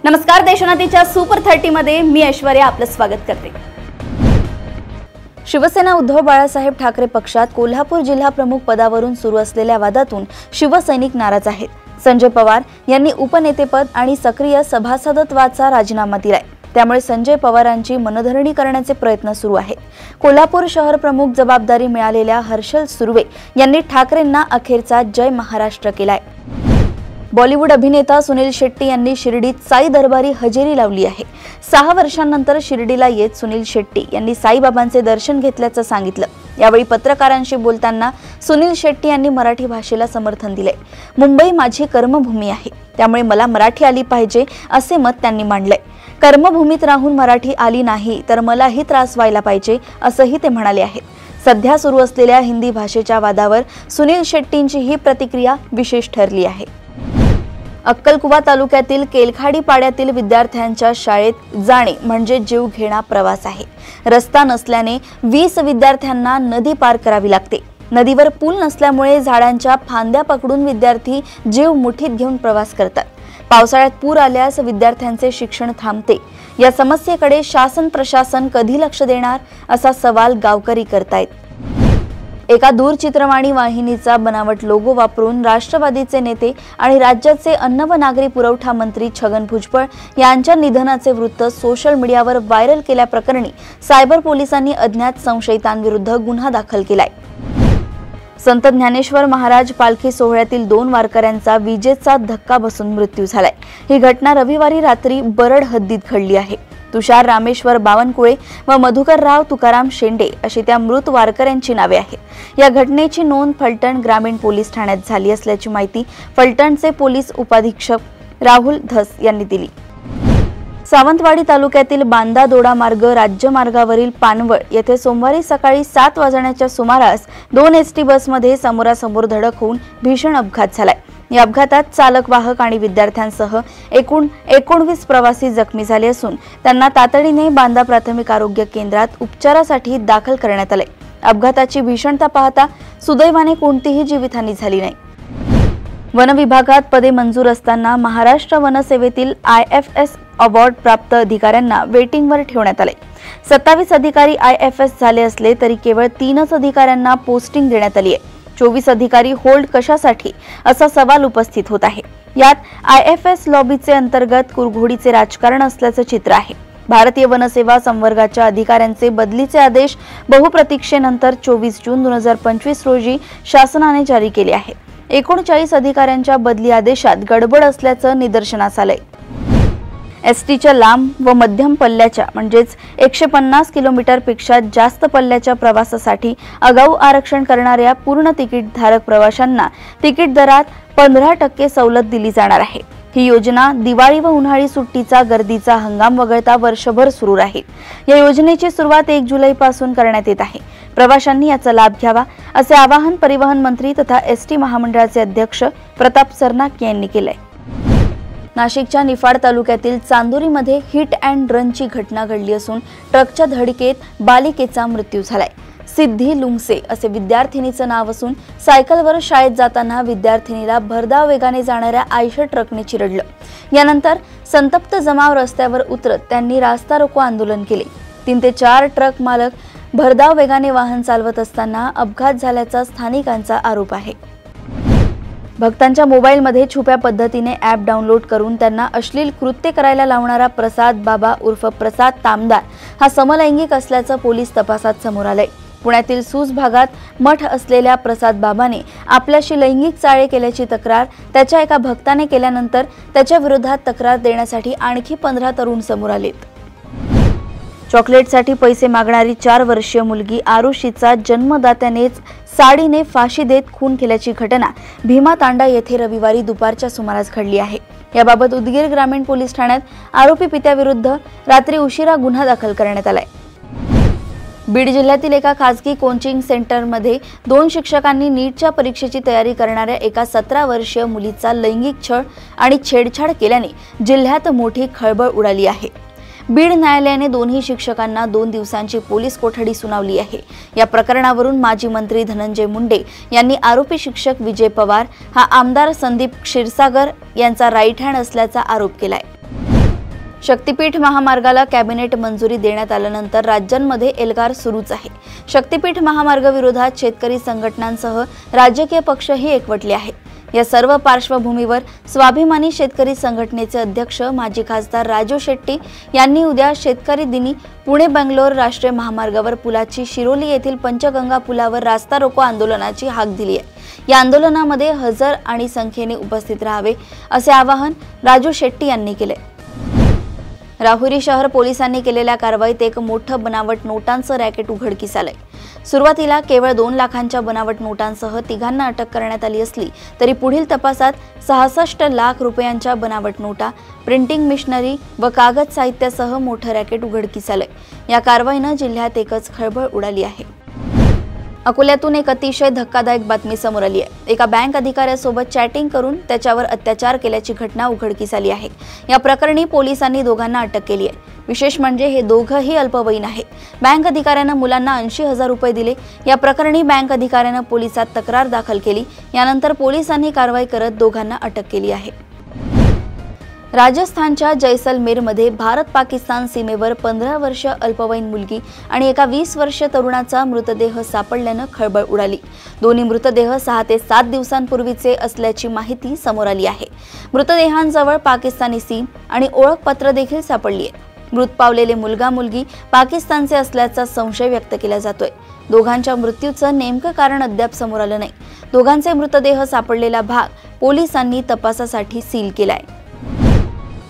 नमस्कार, देशोन्नतीच्या सुपर 30 मध्ये मी ऐश्वर्या आपलं स्वागत करते। शिवसेना उद्धव बाळासाहेब ठाकरे पक्षात कोल्हापूर जिल्हा प्रमुख पदावरून सुरू असलेल्या वादातून शिवसैनिक नाराज आहेत। संजय पवार यांनी उपनेतेपद आणि सक्रिय सभासदत्वाचा राजीनामा दिलाय, त्यामुळे संजय पवारांची मनधरणी करण्याचे प्रयत्न सुरू आहेत। कोल्हापूर शहर प्रमुख जबाबदारी मिळालेल्या हर्षल सुर्वे यांनी ठाकरेंना अखेरचा जय महाराष्ट्र केलाय। बॉलिवूड अभिनेता सुनील शेट्टी यांनी शिर्डीत साई दरबारी हजेरी लावली आहे। 6 वर्षांनंतर शिर्डीला येत सुनील शेट्टी यांनी साईबाबांचे दर्शन घेतल्याचं सांगितलं। यावेळी पत्रकारांशी बोलताना सुनील शेट्टी यांनी मराठी भाषेला समर्थन दिले। मुंबई माझी कर्मभूमी आहे, त्यामुळे मला मराठी आली पाहिजे असे मत त्यांनी मांडले। कर्मभूमीत राहून मराठी आली नाही तर मलाही त्रास व्हायला पाहिजे असंही ते म्हणाले आहेत। सध्या सुरू असलेल्या हिंदी भाषेच्या वादावर सुनील शेट्टींची ही प्रतिक्रिया विशेष ठरली आहे। अक्कलकुवा तालुक्यातील केलखाडी पाड्यातील विद्यार्थ्यांच्या शाळेत जाणे म्हणजे जीव घेणा प्रवास आहे। रस्ता नसल्याने 20 विद्यार्थ्यांना नदी पार करावी लागते। नदीवर पूल नसल्यामुळे झाडांच्या फांद्या पकडून विद्यार्थी जीव मुठीत घेऊन प्रवास करतात। पावसाळ्यात पूर आल्यास विद्यार्थ्यांचे शिक्षण थांबते। या समस्येकडे शासन प्रशासन कधी लक्ष देणार असा सवाल गावकरी करतायत। एका दूरचित्रवाणी वाहिनीचा बनावट लोगो वापरून राष्ट्रवादीचे नेते आणि राज्याचे अन्न व नागरी पुरवठा मंत्री छगन भुजबळ यांच्या निधनाचे वृत्त सोशल मीडियावर व्हायरल केल्याप्रकरणी सायबर पोलिसांनी अज्ञात संशयितांविरुद्ध गुन्हा दाखल केलाय। संत ज्ञानेश्वर महाराज पालखी सोहळ्यातील 2 वारकऱ्यांचा विजेचा धक्का बसून मृत्यू झालाय। ही घटना रविवारी रात्री बरड हद्दीत घडली आहे। तुषार रामेश्वर बावनकुळे व मधुकरराव तुकाराम शेंडे अशी त्या मृत वारकऱ्यांची नावे आहेत। या घटनेची नोंद फलटण ग्रामीण पोलीस ठाण्यात झाली असल्याची माहिती फलटणचे पोलीस उपाधीक्षक राहुल धस यांनी दिली। सावंतवाडी तालुक्यातील बांदा दोडा मार्ग राज्य मार्गावरील पानवळ येथे सोमवारी सकाळी 7 वाजण्याच्या सुमारास 2 एसटी बसमध्ये समोरासमोर धडक होऊन भीषण अपघात झालाय। या अपघातात चालक, वाहक आणि विद्यार्थ्यांसह एकूण 19 प्रवासी जखमी झाले असून त्यांना तातडीने बांदा प्राथमिक आरोग्य केंद्रात उपचारासाठी दाखल करण्यात आले। अपघाताची भीषणता पाहता सुदैवाने कोणतीही जीवितहानी झाली नाही। वन विभागात पदे मंजूर असताना महाराष्ट्र वन सेवेतील IFS अवॉर्ड प्राप्त अधिकाऱ्यांना वेटिंगवर ठेवण्यात आले। 27 अधिकारी IFS झाले असले तरी केवळ 3च अधिकाऱ्यांना पोस्टिंग देण्यात आली आहे। 24 अधिकारी होल्ड कशासाठी असा सवाल उपस्थित होत आहे। यात IFS लॉबीचे अंतर्गत कुरघोडीचे राजकारण असल्याचं चित्र आहे। भारतीय वनसेवा संवर्गाच्या अधिकाऱ्यांचे बदलीचे आदेश बहुप्रतीक्षेनंतर 24 जून 2025 रोजी शासनाने जारी केले आहेत। 39 अधिकाऱ्यांच्या बदली आदेशात गडबड असल्याचं निदर्शनास आलंय। एसटीच्या लांब व मध्यम पल्ल्याच्या म्हणजेच 150 किलोमीटरपेक्षा जास्त पल्ल्याच्या प्रवासासाठी आगाऊ आरक्षण करणाऱ्या पूर्ण तिकीट धारक प्रवाशांना तिकीट दरात 15% सवलत दिली जाणार आहे। ही योजना दिवाळी व उन्हाळी सुट्टीचा गर्दीचा हंगाम वगळता वर्षभर सुरू राहील। या योजनेची सुरुवात 1 जुलैपासून करण्यात येत आहे। प्रवाशांनी याचा लाभ घ्यावा असे आवाहन परिवहन मंत्री तथा एसटी महामंडळाचे अध्यक्ष प्रताप सरनाक यांनी केले। नाशिकच्या निफाड तालुक्यातील चांदोरीमध्ये हिट अँड रनची घटना घडली असून ट्रकच्या धडकेत बालिकेचा मृत्यू झालाय। सिद्धी लुंगसे असे विद्यार्थिनीचं नाव असून सायकलवर शाळेत जाताना विद्यार्थिनीला भरधाव वेगाने जाणाऱ्या आयशर ट्रकने चिरडलं। यानंतर संतप्त जमाव रस्त्यावर उतरत त्यांनी रास्ता रोको आंदोलन केले। 3 ते 4 ट्रक मालक भरधाव वेगाने वाहन चालवत असताना अपघात झाल्याचा स्थानिकांचा आरोप आहे। भक्तांच्या मोबाईलमध्ये छुप्या पद्धतीने ॲप डाउनलोड करून त्यांना अश्लील कृत्य करायला लावणारा प्रसाद बाबा उर्फ प्रसाद तामदार हा समलैंगिक असल्याचं पोलीस तपासात समोर आलंय। पुण्यातील सूस भागात मठ असलेल्या प्रसाद बाबाने आपल्याशी लैंगिक चाळे केल्याची तक्रार त्याच्या एका भक्ताने केल्यानंतर त्याच्या विरोधात तक्रार देण्यासाठी आणखी 15 तरुण समोर आलेत। चॉकलेटसाठी पैसे मागणारी 4 वर्षीय मुलगी आरुषीचा जन्मदात्यानेच साडीने फाशी देत खून केल्याची घटना भीमा तांडा येथे रविवारी दुपारच्या सुमारास घडली आहे। याबाबत उदगीर ग्रामीण पोलीस ठाण्यात आरोपी पित्याविरुद्ध रात्री उशिरा गुन्हा दाखल करण्यात आलाय। बीड जिल्ह्यातील एका खासगी कोचिंग सेंटरमध्ये 2 शिक्षकांनी नीटच्या परीक्षेची तयारी करणाऱ्या एका 17 वर्षीय मुलीचा लैंगिक छळ आणि छेडछाड केल्याने जिल्ह्यात मोठी खळबळ उडाली आहे। बीड न्यायालयाने दोन्ही शिक्षकांना 2 दिवसांची पोलीस कोठडी सुनावली आहे। या प्रकरणावरून माजी मंत्री धनंजय मुंडे यांनी आरोपी शिक्षक विजय पवार हा आमदार संदीप क्षीरसागर यांचा राईट हँड असल्याचा आरोप केलाय। शक्तीपीठ महामार्गाला कॅबिनेट मंजुरी देण्यात आल्यानंतर राज्यांमध्ये एल्गार सुरूच आहे। शक्तीपीठ महामार्ग विरोधात शेतकरी संघटनांसह राजकीय पक्षही एकवटले आहेत। या सर्व पार्श्वभूमीवर स्वाभिमानी शेतकरी संघटनेचे अध्यक्ष माजी खासदार राजू शेट्टी यांनी उद्या शेतकरी दिनी पुणे बेंगलोर राष्ट्रीय महामार्गावर पुलाची शिरोली येथील पंचगंगा पुलावर रास्ता रोको आंदोलनाची हाक दिली आहे। या आंदोलनामध्ये हजर आणि संख्येने उपस्थित राहावे असे आवाहन राजू शेट्टी यांनी केले। राहुरी शहर पोलिसांनी केलेल्या कारवाईत एक मोठं बनावट नोटांचं रॅकेट उघडकीस आलंय। सुरुवातीला केवळ 2 लाखांच्या बनावट नोटांसह तिघांना अटक करण्यात आली असली तरी पुढील तपासात 66 लाख रुपयांच्या बनावट नोटा, प्रिंटिंग मिशनरी व कागद साहित्यासह मोठं रॅकेट उघडकीस आलंय। या कारवाईनं जिल्ह्यात एकच खळबळ उडाली आहे। अकोल्यातून एक अतिशय धक्कादायक बातमी समोर आली आहे। एका बँक अधिकाऱ्यासोबत चॅटिंग करून त्याच्यावर अत्याचार केल्याची घटना उघडकीस आली आहे। या प्रकरणी पोलिसांनी दोघांना अटक केली आहे। विशेष म्हणजे हे दोघंही अल्पवयीन आहेत। बँक अधिकाऱ्यानं मुलांना 80,000 रुपये दिले। या प्रकरणी बँक अधिकाऱ्यानं पोलिसात तक्रार दाखल केली। यानंतर पोलिसांनी कारवाई करत दोघांना अटक केली आहे। राजस्थानच्या जैसलमेरमध्ये भारत-पाकिस्तान सीमेवर 15 वर्ष अल्पवयीन मुलगी आणि एका 20 वर्ष तरुणाचा मृतदेह सापडल्यानं खळबळ उडाली। दोन्ही मृतदेह 6 ते 7 दिवसांपूर्वीचे असल्याची माहिती समोर आली आहे। मृतदेहांजवळ पाकिस्तानी सीम आणि ओळखपत्र देखील सापडली आहे। मृत पावलेले मुलगा-मुलगी पाकिस्तानचे असल्याचा संशय व्यक्त केला जातोय। दोघांच्या मृत्यूचं नेमकं कारण अद्याप समोर आलं नाही। दोघांचे मृतदेह सापडलेला भाग पोलिसांनी तपासासाठी सील केलाय।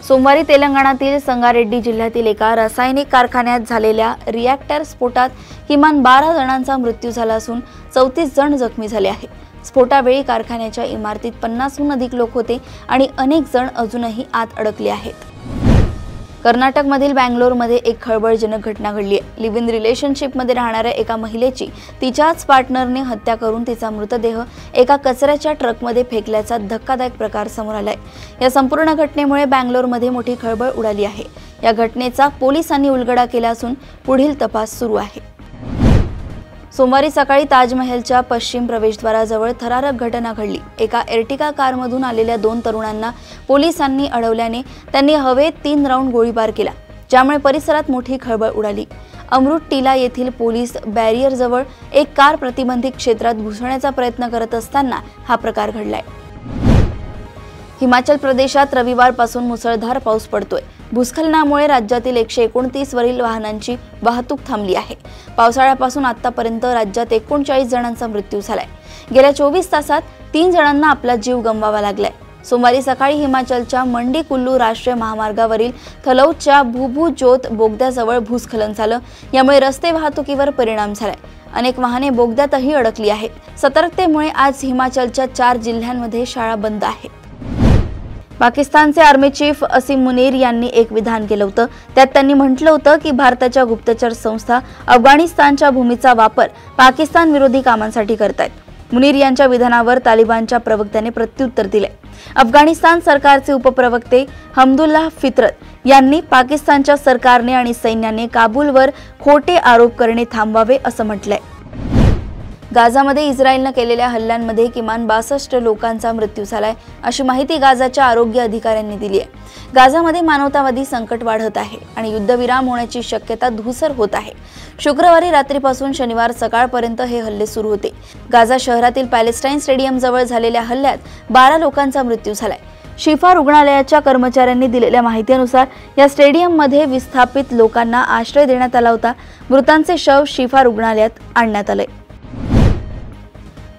सोमवारी तेलंगणातील संगारेड्डी जिल्ह्यातील एका रासायनिक कारखान्यात झालेल्या रिॲक्टर स्फोटात किमान 12 जणांचा मृत्यू झाला असून 34 जण जखमी झाले आहेत। स्फोटावेळी कारखान्याच्या इमारतीत 50हून अधिक लोक होते आणि अनेक जण अजूनही आत अडकले आहेत। कर्नाटकमधील बँगलोरमध्ये एक खळबळजनक घटना घडली आहे। लिव्ह इन रिलेशनशिपमध्ये राहणाऱ्या एका महिलेची तिच्याच पार्टनरने हत्या करून तिचा मृतदेह एका कचऱ्याच्या ट्रकमध्ये फेकल्याचा धक्कादायक प्रकार समोर आलाय। या संपूर्ण घटनेमुळे बँगलोरमध्ये मोठी खळबळ उडाली आहे। या घटनेचा पोलिसांनी उलगडा केला असून पुढील तपास सुरू आहे। सोमवारी सकाळी ताजमहलच्या पश्चिम प्रवेशद्वाराजवळ थरारक घटना घडली। एका एर्टिगा कारमधून आलेल्या 2 तरुणांना पोलिसांनी अडवल्याने त्यांनी हवेत 3 राऊंड गोळीबार केला, ज्यामुळे परिसरात मोठी खळबळ उडाली। अमृत टीला येथील पोलीस बॅरियरजवळ एक कार प्रतिबंधित क्षेत्रात घुसण्याचा प्रयत्न करत असताना हा प्रकार घडलाय। हिमाचल प्रदेशात रविवारपासून मुसळधार पाऊस पडतोय। भूस्खलनामुळे राज्यातील 129 वरील वाहनांची वाहतूक थांबली आहे। पावसाळ्यापासून आतापर्यंत राज्यात 39 जणांचा मृत्यू झालाय। गेल्या 24 तासात 3 जणांना आपला जीव गमवावा लागलाय। सोमवारी सकाळी हिमाचलच्या मंडी कुल्लू राष्ट्रीय महामार्गावरील थलौदच्या भूभू जोत बोगद्याजवळ भूस्खलन झालं। यामुळे रस्ते वाहतुकीवर परिणाम झालाय। अनेक वाहने बोगद्यातही अडकली आहेत। सतर्कतेमुळे आज हिमाचलच्या 4 जिल्ह्यांमध्ये शाळा बंद आहेत। पाकिस्तानचे आर्मी चीफ असीम मुनीर यांनी एक विधान केलं होतं। त्यात त्यांनी म्हटलं होतं की भारताच्या गुप्तचर संस्था अफगाणिस्तानच्या भूमीचा वापर पाकिस्तान विरोधी कामांसाठी करतायत। मुनीर यांच्या विधानावर तालिबानच्या प्रवक्त्याने प्रत्युत्तर दिले। अफगाणिस्तान सरकारचे उपप्रवक्ते हमदुल्लाह फितरत यांनी पाकिस्तानच्या सरकारने आणि सैन्याने काबूलवर खोटे आरोप करणे थांबवावे असं म्हटलंय। गाझामध्ये इस्रायलने केलेल्या हल्ल्यांमध्ये किमान 62 लोकांचा मृत्यू झालाय, अशी माहिती गाझाच्या आरोग्य अधिकाऱ्यांनी दिली आहे। गाझामध्ये मानवतावादी संकट वाढत आहे आणि युद्धविराम होण्याची शक्यता धूसर होत आहे। शुक्रवारी रात्रीपासून शनिवार सकाळपर्यंत हे हल्ले सुरू होते। गाझा शहरातील पॅलेस्टाईन स्टेडियम जवळ झालेल्या हल्ल्यात 12 लोकांचा मृत्यू झालाय। शिफा रुग्णालयाच्या कर्मचाऱ्यांनी दिलेल्या माहितीनुसार या स्टेडियममध्ये विस्थापित लोकांना आश्रय देण्यात आला होता। मृतांचे शव शिफा रुग्णालयात आणण्यात आले।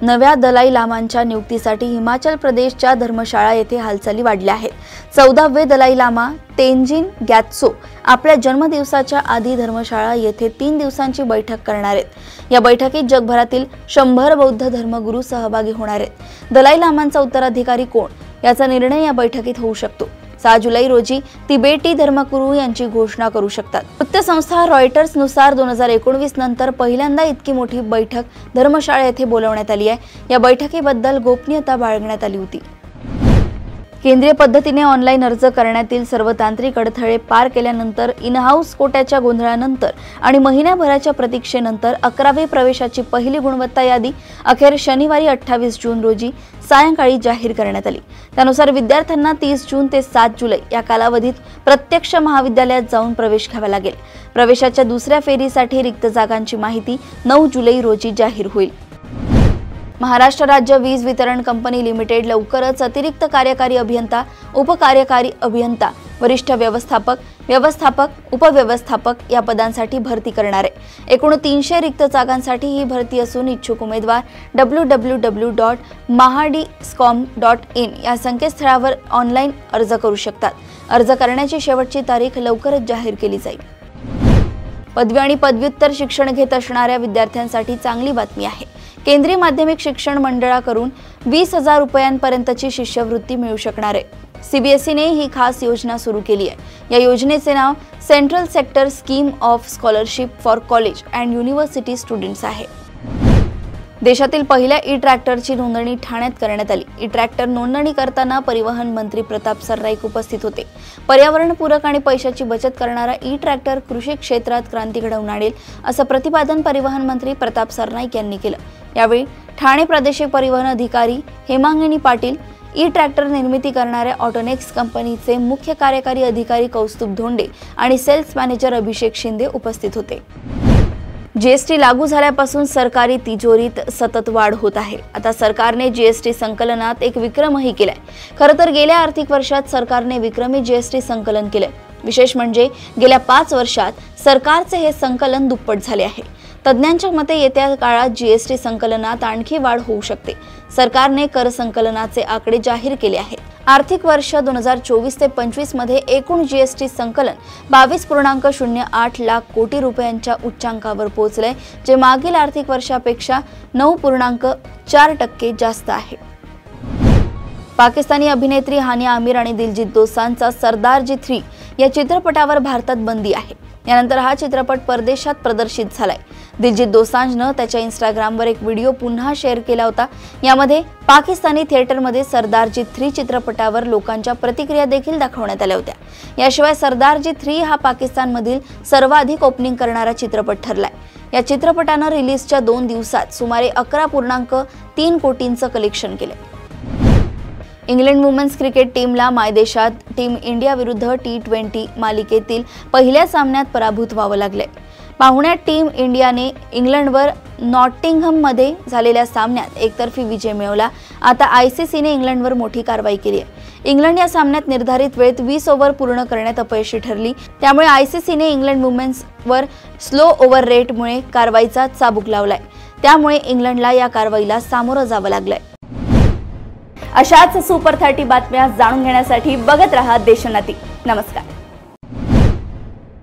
नव्या दलाई लामांच्या नियुक्तीसाठी हिमाचल प्रदेशच्या धर्मशाळा येथे हालचाली वाढल्या आहेत। 14वे दलाई लामा तेंजिन ग्यात्सो आपल्या जन्मदिवसाच्या आधी धर्मशाळा येथे 3 दिवसांची बैठक करणार आहेत। या बैठकीत जगभरातील 100 बौद्ध धर्मगुरू सहभागी होणार आहेत। दलाई लामांचा उत्तराधिकारी कोण याचा निर्णय या बैठकीत होऊ शकतो। 6 जुलै रोजी तिबेटी धर्मगुरू यांची घोषणा करू शकतात। वृत्तसंस्था रॉयटर्सनुसार 2019 नंतर पहिल्यांदा इतकी मोठी बैठक धर्मशाळा येथे बोलवण्यात आली आहे। या बैठकीबद्दल गोपनीयता बाळगण्यात आली होती। केंद्रीय पद्धतीने ऑनलाईन अर्ज करण्यातील सर्व तांत्रिक अडथळे पार केल्यानंतर इन-हाऊस कोट्याच्या गोंधळानंतर आणि महिन्याभराच्या प्रतीक्षेनंतर 11वी प्रवेशाची पहिली गुणवत्ता यादी अखेर शनिवारी 28 जून रोजी सायंकाळी जाहीर करण्यात आली। त्यानुसार विद्यार्थ्यांना 30 जून ते 7 जुलै या कालावधीत प्रत्यक्ष महाविद्यालयात जाऊन प्रवेश घ्यावा लागेल। प्रवेशाच्या दुसऱ्या फेरीसाठी रिक्त जागांची माहिती 9 जुलै रोजी जाहीर होईल। महाराष्ट्र राज्य वीज वितरण कंपनी लिमिटेड लवकरच अतिरिक्त कार्यकारी अभियंता, उपकार्यकारी अभियंता, वरिष्ठ व्यवस्थापक, उपव्यवस्थापक या पदांसाठी भरती करणार आहे। एकूण 300 रिक्त जागांसाठी ही भरती असून इच्छुक उमेदवार www.mahadiscom.in या संकेतस्थळावर ऑनलाईन अर्ज करू शकतात। अर्ज करण्याची शेवटची तारीख लवकरच जाहीर केली जाईल। पदवी आणि पदव्युत्तर शिक्षण घेत असणाऱ्या विद्यार्थ्यांसाठी चांगली बातमी आहे। केंद्रीय माध्यमिक शिक्षण मंडळाकडून 20,000 रुपयांपर्यंतची शिष्यवृत्ती मिळू शकणार आहे। सीबीएसईने ही खास योजना सुरू केली आहे। या योजनेचे नाव central sector scheme of scholarship for college and university students आहे। देशातील पहिल्या ई-ट्रॅक्टरची नोंदणी ठाण्यात करण्यात आली। ई-ट्रॅक्टर नोंदणी करताना परिवहन मंत्री प्रताप सरनाईक उपस्थित होते। पर्यावरणपूरक आणि पैशाची बचत करणारा ई-ट्रॅक्टर कृषी क्षेत्रात क्रांती घडवून आणेल असं प्रतिपादन परिवहन मंत्री प्रताप सरनाईक यांनी केलं। यावेळी ठाणे प्रादेशिक परिवहन अधिकारी हेमांगिनी पाटील, ई-ट्रॅक्टर निर्मिती करणाऱ्या ऑटोनेक्स कंपनीचे मुख्य कार्यकारी अधिकारी कौस्तुभ धोंडे आणि सेल्स मॅनेजर अभिषेक शिंदे उपस्थित होते। जीएसटी लागू झाल्यापासून सरकारी तिजोरीत सतत वाढ होत आहे। आता सरकारने जीएसटी संकलनात एक विक्रमही केलाय। खरं तर गेल्या आर्थिक वर्षात सरकारने विक्रमी जीएसटी संकलन केलंय। विशेष म्हणजे गेल्या 5 वर्षात सरकारचे हे संकलन दुप्पट झाले आहे। तज्ञांच्या मते येत्या काळात जीएसटी संकलनात आणखी वाढ होऊ शकते। सरकारने कर संकलनाचे आकडे जाहीर केले आहेत। आर्थिक वर्ष 2024 ते 25 मध्ये एकूण जीएसटी संकलन 22.08 लाख कोटी रुपयांच्या उच्चांकावर पोहोचले, जे मागील आर्थिक वर्षापेक्षा 9.4% जास्त आहे। पाकिस्तानी अभिनेत्री हानिया आमिर आणि दिलजीत दोसांजचा सरदारजी 3 या चित्रपटावर भारतात बंदी आहे। यानंतर हा चित्रपट परदेशात प्रदर्शित झालाय। दिलजीत दोसांजनं त्याच्या इंस्टाग्रामवर एक व्हिडिओ पुन्हा शेअर केला होता। यामध्ये पाकिस्तानी थिएटरमध्ये सरदारजी 3 चित्रपटावर लोकांच्या प्रतिक्रिया देखील दाखवण्यात आल्या होत्या। याशिवाय सरदारजी 3 हा पाकिस्तानमधील सर्वाधिक ओपनिंग करणारा चित्रपट ठरलाय। या चित्रपटानं रिलीजच्या 2 दिवसात सुमारे 11.3 कोटींचं कलेक्शन केलंय। इंग्लंड वुमेन्स क्रिकेट टीमला मायदेशात टीम इंडिया विरुद्ध T20 मालिकेतील पहिल्या सामन्यात पराभूत व्हावं लागले। पाहुण्यात टीम इंडियाने इंग्लंडवर नॉटिंघममध्ये झालेल्या सामन्यात एकतर्फी विजय मिळवला। आता आयसीसीने इंग्लंडवर मोठी कारवाई केली आहे। इंग्लंड या सामन्यात निर्धारित वेळेत 20 ओव्हर पूर्ण करण्यात अपयशी ठरली। त्यामुळे आयसीसीने इंग्लंड वुमेन्सवर स्लो ओव्हर रेटमुळे कारवाईचा चाबूक लावलाय। त्यामुळे इंग्लंडला या कारवाईला सामोरं जावं लागलंय। अशाच सुपर 30 बातम्या जाणून घेण्यासाठी बघत रहा देशोन्नती। नमस्कार।